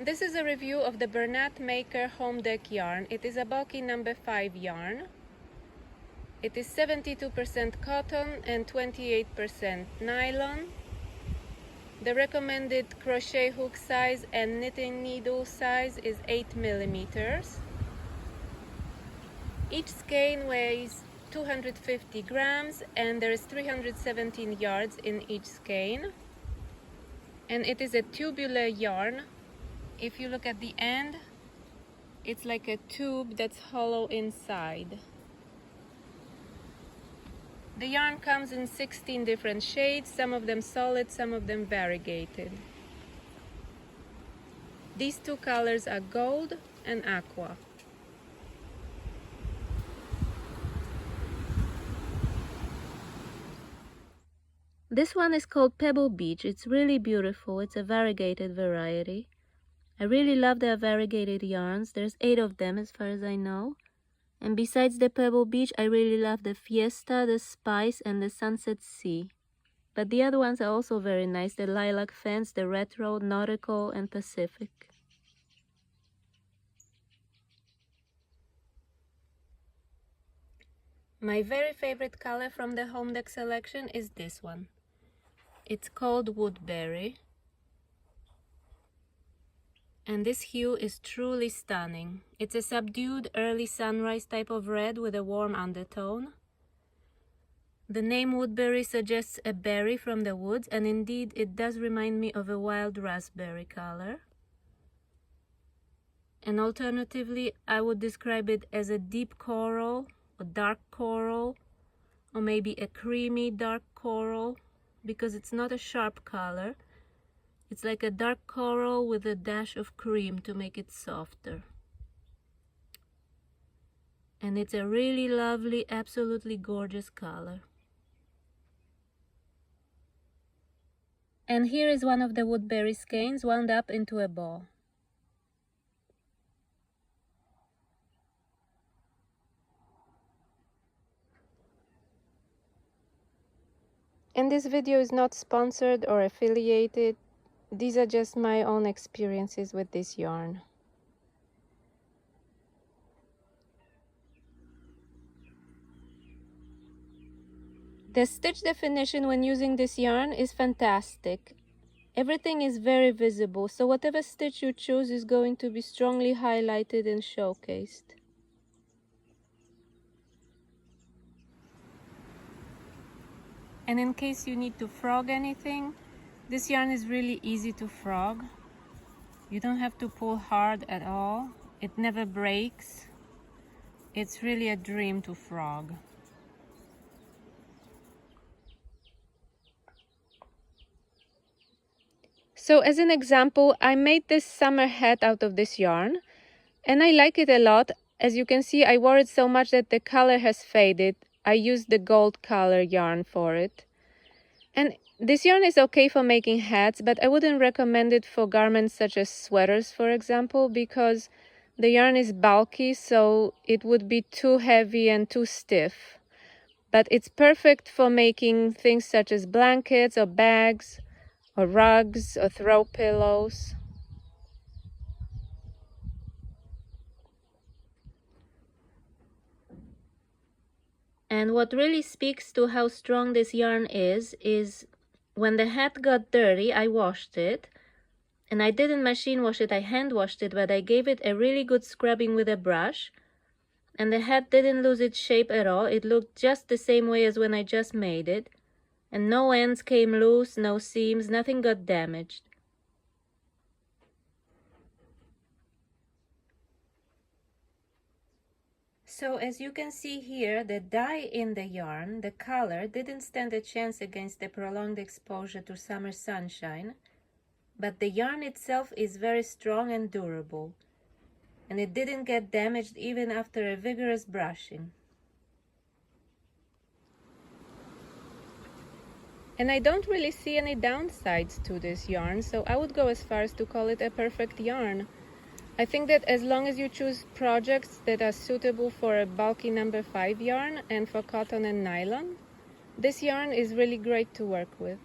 This is a review of the Bernat Maker Home Dec yarn. It is a bulky number 5 yarn. It is 72% cotton and 28% nylon. The recommended crochet hook size and knitting needle size is 8 millimeters. Each skein weighs 250 grams and there is 317 yards in each skein. And it is a tubular yarn. If you look at the end, it's like a tube that's hollow inside. The yarn comes in 16 different shades, some of them solid, some of them variegated. These two colors are gold and aqua. This one is called Pebble Beach. It's really beautiful. It's a variegated variety. I really love their variegated yarns. There's 8 of them as far as I know. And besides the Pebble Beach, I really love the Fiesta, the Spice, and the Sunset Sea. But the other ones are also very nice. The Lilac Fence, the Retro, Nautical, and Pacific. My very favorite color from the Home Dec selection is this one. It's called Woodberry. And this hue is truly stunning. It's a subdued early sunrise type of red with a warm undertone. The name Woodberry suggests a berry from the woods, and indeed it does remind me of a wild raspberry color. And alternatively, I would describe it as a deep coral, a dark coral, or maybe a creamy dark coral, because it's not a sharp color. It's like a dark coral with a dash of cream to make it softer. And it's a really lovely, absolutely gorgeous color. And here is one of the Woodberry skeins wound up into a ball. And this video is not sponsored or affiliated. These are just my own experiences with this yarn. The stitch definition when using this yarn is fantastic. Everything is very visible, so whatever stitch you choose is going to be strongly highlighted and showcased. And in case you need to frog anything, this yarn is really easy to frog. You don't have to pull hard at all. It never breaks. It's really a dream to frog. So as an example, I made this summer hat out of this yarn, and I like it a lot. As you can see, I wore it so much that the color has faded. I used the gold color yarn for it. And this yarn is okay for making hats, but I wouldn't recommend it for garments such as sweaters, for example, because the yarn is bulky, so it would be too heavy and too stiff. But it's perfect for making things such as blankets or bags or rugs or throw pillows. And what really speaks to how strong this yarn is when the hat got dirty, I washed it. And I didn't machine wash it, I hand washed it, but I gave it a really good scrubbing with a brush. And the hat didn't lose its shape at all. It looked just the same way as when I just made it. And no ends came loose, no seams, nothing got damaged. So as you can see here, the dye in the yarn, the color, didn't stand a chance against the prolonged exposure to summer sunshine, but the yarn itself is very strong and durable, and it didn't get damaged even after a vigorous brushing. And I don't really see any downsides to this yarn, so I would go as far as to call it a perfect yarn. I think that as long as you choose projects that are suitable for a bulky number 5 yarn and for cotton and nylon, this yarn is really great to work with.